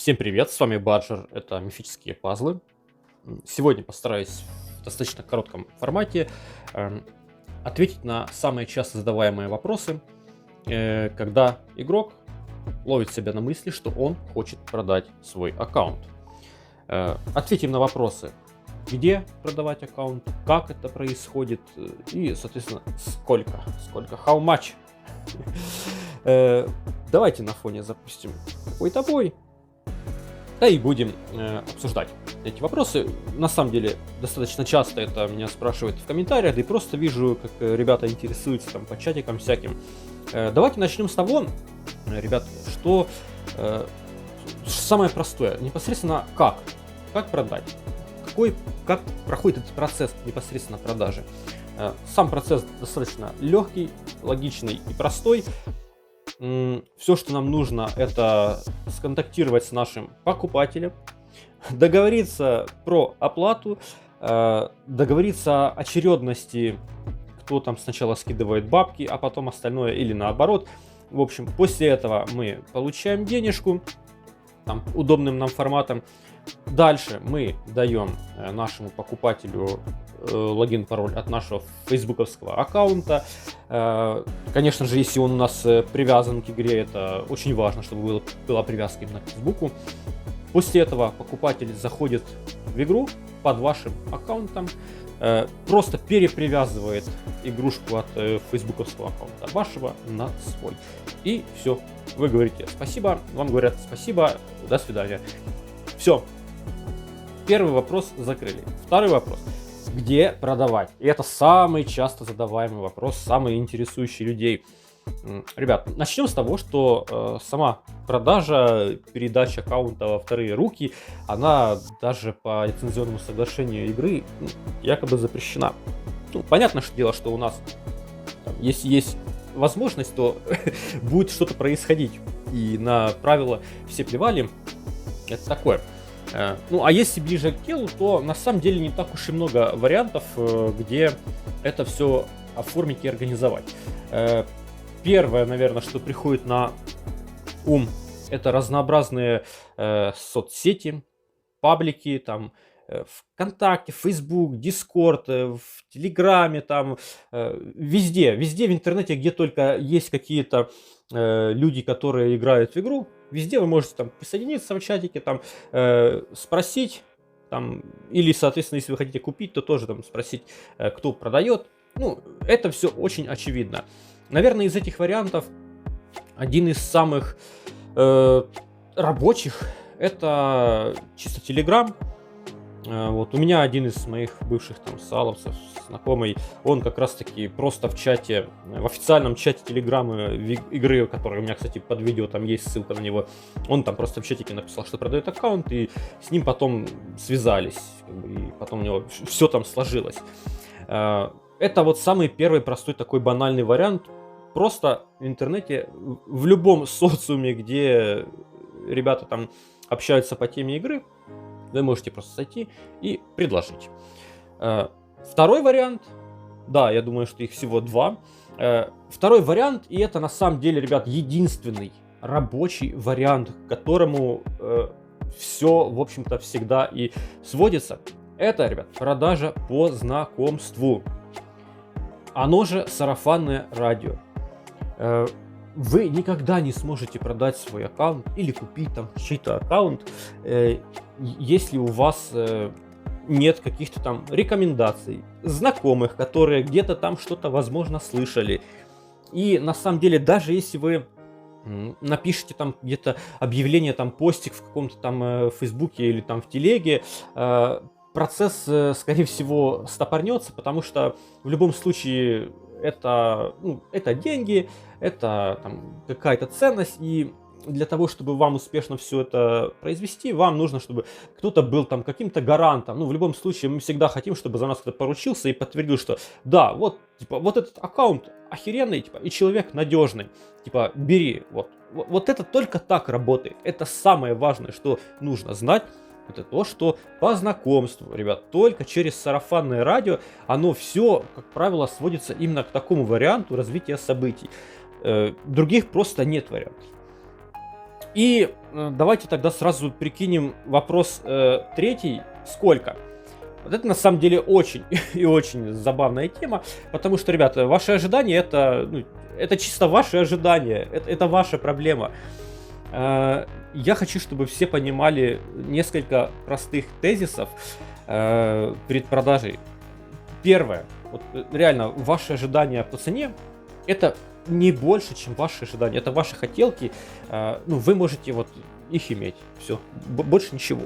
Всем привет, с вами Баджер, это мифические пазлы. Сегодня постараюсь в достаточно коротком формате ответить на самые часто задаваемые вопросы, когда игрок ловит себя на мысли, что он хочет продать свой аккаунт. Ответим на вопросы, где продавать аккаунт, как это происходит и, соответственно, сколько, how much. Давайте на фоне запустим какой-то бой. Да и будем обсуждать эти вопросы. На самом деле, достаточно часто это меня спрашивают в комментариях, да и просто вижу, как ребята интересуются там по чатикам всяким. Давайте начнем с того, ребят, что самое простое, непосредственно как продать, как проходит этот процесс непосредственно продажи. Сам процесс достаточно легкий, логичный и простой. Все, что нам нужно, это сконтактировать с нашим покупателем, договориться про оплату, договориться о очередности, кто там сначала скидывает бабки, а потом остальное или наоборот. В общем, после этого мы получаем денежку там, удобным нам форматом. Дальше мы даем нашему покупателю логин, пароль от нашего фейсбуковского аккаунта. Конечно же, если он у нас привязан к игре, это очень важно, чтобы была привязка именно к Фейсбуку. После этого покупатель заходит в игру под вашим аккаунтом, просто перепривязывает игрушку от фейсбуковского аккаунта вашего на свой. И все. Вы говорите спасибо, вам говорят спасибо, до свидания. Все. Первый вопрос закрыли. Второй вопрос. Где продавать? И это самый часто задаваемый вопрос, самый интересующий людей. Ребят, начнем с того, что сама продажа, передача аккаунта во вторые руки, она даже по лицензионному соглашению игры якобы запрещена. Понятно, что дело, что у нас, если есть возможность, то будет что-то происходить. И на правила все плевали. Это такое. А если ближе к телу, то на самом деле не так уж и много вариантов, где это все оформить и организовать. Первое, наверное, что приходит на ум, это разнообразные соцсети, паблики, там, ВКонтакте, Facebook, Дискорд, в Телеграме, там, везде в интернете, где только есть какие-то люди, которые играют в игру, везде вы можете там присоединиться в чатике, там, спросить, там, или, соответственно, если вы хотите купить, то тоже там спросить, кто продает. Это все очень очевидно. Наверное, из этих вариантов один из самых рабочих — это чисто Telegram. Вот у меня один из моих бывших там саловцев, знакомый, он как раз таки просто в чате, в официальном чате Телеграма игры, который у меня, кстати, под видео там есть ссылка на него, он там просто в чатике написал, что продает аккаунт, и с ним потом связались, и потом у него все там сложилось. Это вот самый первый простой такой банальный вариант. Просто в интернете, в любом социуме, где ребята там общаются по теме игры, вы можете просто зайти и предложить. Второй вариант, да, я думаю, что их всего два. Второй вариант, и это на самом деле, ребят, единственный рабочий вариант, к которому все, в общем-то, всегда и сводится. Это, ребят, продажа по знакомству. Оно же сарафанное радио. Вы никогда не сможете продать свой аккаунт или купить там чей-то аккаунт, если у вас нет каких-то там рекомендаций, знакомых, которые где-то там что-то, возможно, слышали. И на самом деле, даже если вы напишите там где-то объявление, там постик в каком-то там Фейсбуке или там в Телеге, процесс, скорее всего, стопорнется, потому что в любом случае это деньги, это там какая-то ценность, и для того, чтобы вам успешно все это произвести, вам нужно, чтобы кто-то был там каким-то гарантом. В любом случае, мы всегда хотим, чтобы за нас кто-то поручился и подтвердил, что да, вот этот аккаунт охеренный, и человек надежный, бери, вот это только так работает. Это самое важное, что нужно знать. Это то, что по знакомству, ребят, только через сарафанное радио, оно все, как правило, сводится именно к такому варианту развития событий. Других просто нет вариантов. И давайте тогда сразу прикинем вопрос третий. Сколько? Вот это на самом деле очень и очень забавная тема, потому что, ребята, ваши ожидания это чисто ваши ожидания, это ваша проблема. Я хочу, чтобы все понимали несколько простых тезисов перед продажей. Первое, вот реально, ваши ожидания по цене это не больше, чем ваши ожидания, это ваши хотелки, вы можете вот их иметь, все, больше ничего.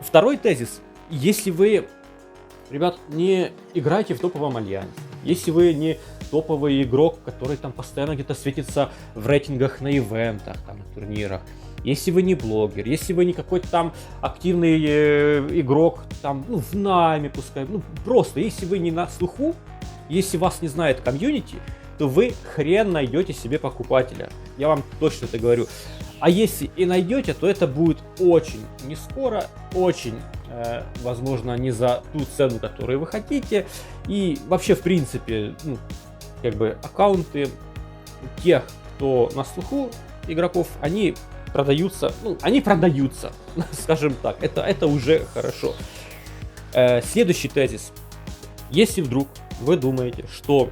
Второй тезис, если вы, ребят, не играете в топовом альянсе, если вы не топовый игрок, который там постоянно где-то светится в рейтингах на ивентах, там, на турнирах, если вы не блогер, если вы не какой-то там активный игрок, там, в найме пускай, просто, если вы не на слуху, если вас не знает комьюнити, то вы хрен найдете себе покупателя. Я вам точно это говорю. А если и найдете, то это будет очень не скоро, очень, возможно, не за ту цену, которую вы хотите. И вообще, в принципе, аккаунты тех, кто на слуху игроков, они продаются, скажем так. Это уже хорошо. Следующий тезис. Если вдруг вы думаете, что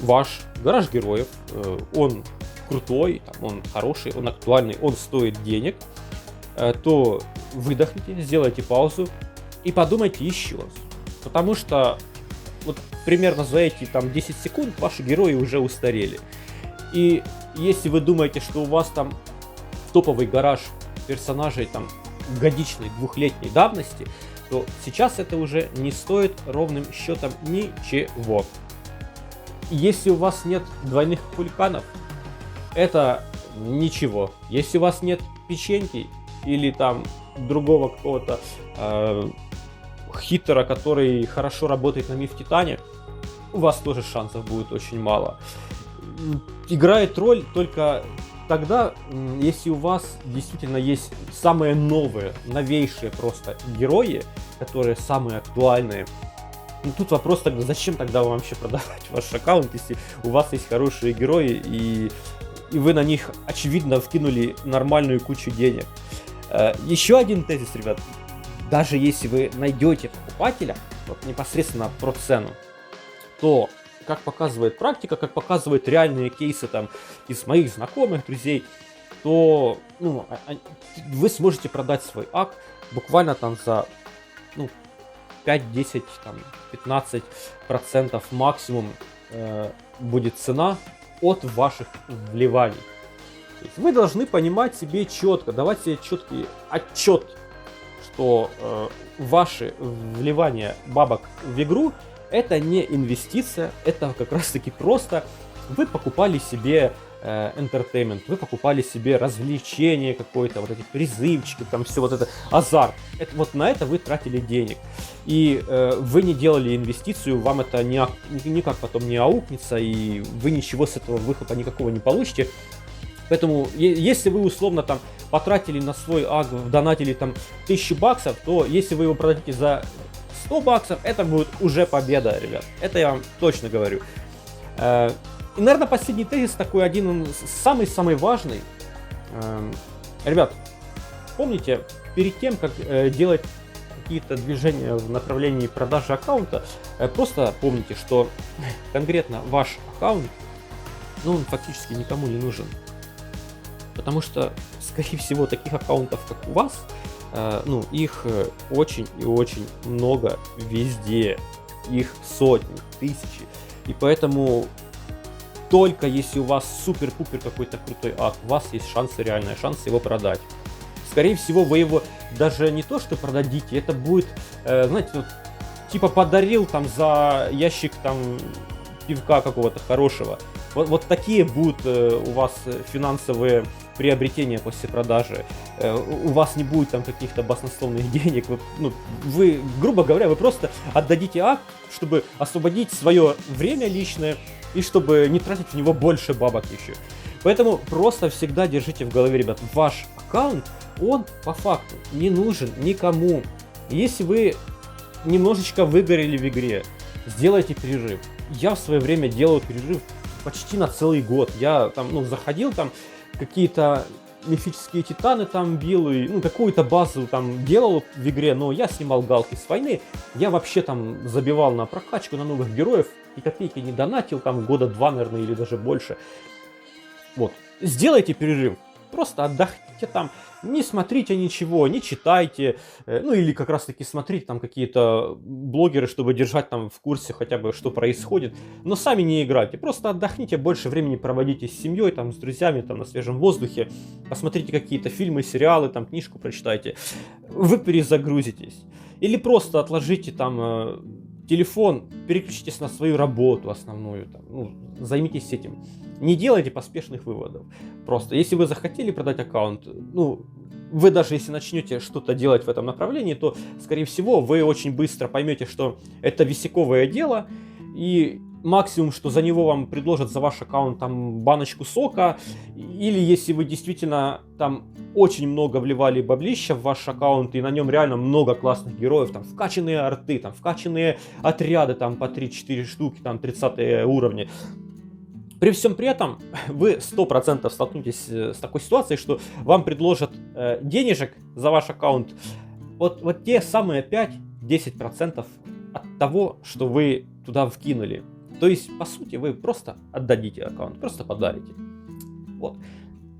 ваш гараж героев, он крутой, он хороший, он актуальный, он стоит денег, то выдохните, сделайте паузу и подумайте еще раз. Потому что вот примерно за эти 10 секунд ваши герои уже устарели. И если вы думаете, что у вас там топовый гараж персонажей годичной, двухлетней давности, то сейчас это уже не стоит ровным счетом ничего. Если у вас нет двойных хуликанов, это ничего. Если у вас нет печеньки или другого какого-то хитера, который хорошо работает на Миф Титане, у вас тоже шансов будет очень мало. Играет роль только тогда, если у вас действительно есть самые новые, новейшие просто герои, которые самые актуальные. Тут вопрос тогда, зачем тогда вам вообще продавать ваш аккаунт, если у вас есть хорошие герои и вы на них, очевидно, вкинули нормальную кучу денег. Еще один тезис, ребят. Даже если вы найдете покупателя, вот непосредственно про цену, то, как показывает практика, как показывают реальные кейсы из моих знакомых, друзей, то вы сможете продать свой ак буквально за 5, 10, 15% максимум будет цена от ваших вливаний. То есть вы должны понимать себе четко, давать себе четкий отчет, что ваши вливания бабок в игру это не инвестиция, это как раз таки просто вы покупали себе entertainment, вы покупали себе развлечение какое-то, вот эти призывчики, все вот это, азарт. Вот на это вы тратили денег. И вы не делали инвестицию, вам это никак потом не аукнется, и вы ничего с этого выхлопа никакого не получите. Поэтому, если вы условно потратили на свой аг, донатили 1000 баксов, то если вы его продадите за 100 баксов, это будет уже победа, ребят. Это я вам точно говорю. И, наверное, последний тезис такой один, он самый-самый важный. Ребят, помните, перед тем, как делать какие-то движения в направлении продажи аккаунта, просто помните, что конкретно ваш аккаунт, он фактически никому не нужен. Потому что, скорее всего, таких аккаунтов, как у вас, их очень и очень много везде. Их сотни, тысячи. И поэтому только если у вас супер-пупер какой-то крутой ак, у вас есть шансы, реальные шансы его продать. Скорее всего, вы его даже не то что продадите, это будет, знаете, подарил за ящик пивка какого-то хорошего. Вот такие будут у вас финансовые приобретения после продажи. У вас не будет каких-то баснословных денег. Вы, грубо говоря, вы просто отдадите ак, чтобы освободить свое время личное и чтобы не тратить в него больше бабок еще. Поэтому просто всегда держите в голове, ребят, ваш аккаунт, он по факту не нужен никому. Если вы немножечко выгорели в игре, сделайте перерыв. Я в свое время делал перерыв почти на целый год. Я заходил какие-то мифические титаны там бил, и, ну, какую-то базу там делал в игре, но я снимал галки с войны, я вообще там забивал на прокачку, на новых героев, и копейки не донатил, там года 2, наверное, или даже больше. Вот, сделайте перерыв, просто отдохните там, не смотрите ничего, не читайте, ну или как раз таки смотрите там какие-то блогеры, чтобы держать там в курсе хотя бы, что происходит, но сами не играйте, просто отдохните, больше времени проводите с семьей, там, с друзьями, там, на свежем воздухе, посмотрите какие-то фильмы, сериалы, там, книжку прочитайте, вы перезагрузитесь, или просто отложите там телефон, переключитесь на свою работу основную, там, ну, займитесь этим. Не делайте поспешных выводов. Просто, если вы захотели продать аккаунт, ну, вы даже если начнете что-то делать в этом направлении, то, скорее всего, вы очень быстро поймете, что это висяковое дело, и максимум, что за него вам предложат за ваш аккаунт там баночку сока, или если вы действительно там очень много вливали баблища в ваш аккаунт, и на нем реально много классных героев, там вкачанные арты, там вкачанные отряды, там по 3-4 штуки, там 30 уровни. При всем при этом вы 100% столкнетесь с такой ситуацией, что вам предложат денежек за ваш аккаунт вот те самые 5-10% от того, что вы туда вкинули. То есть, по сути, вы просто отдадите аккаунт, просто подарите. Вот.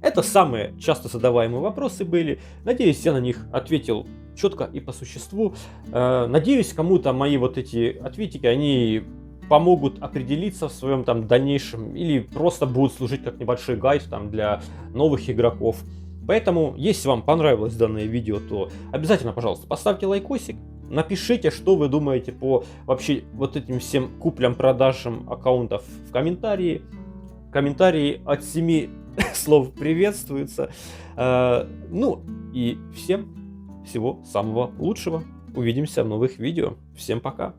Это самые часто задаваемые вопросы были. Надеюсь, я на них ответил четко и по существу. Надеюсь, кому-то мои вот эти ответики, они помогут определиться в своем там дальнейшем или просто будут служить как небольшой гайд там для новых игроков. Поэтому, если вам понравилось данное видео, то обязательно, пожалуйста, поставьте лайкосик, напишите, что вы думаете по вообще вот этим всем куплям-продажам аккаунтов в комментарии. Комментарии от 7 слов приветствуются. Ну и всем всего самого лучшего. Увидимся в новых видео. Всем пока.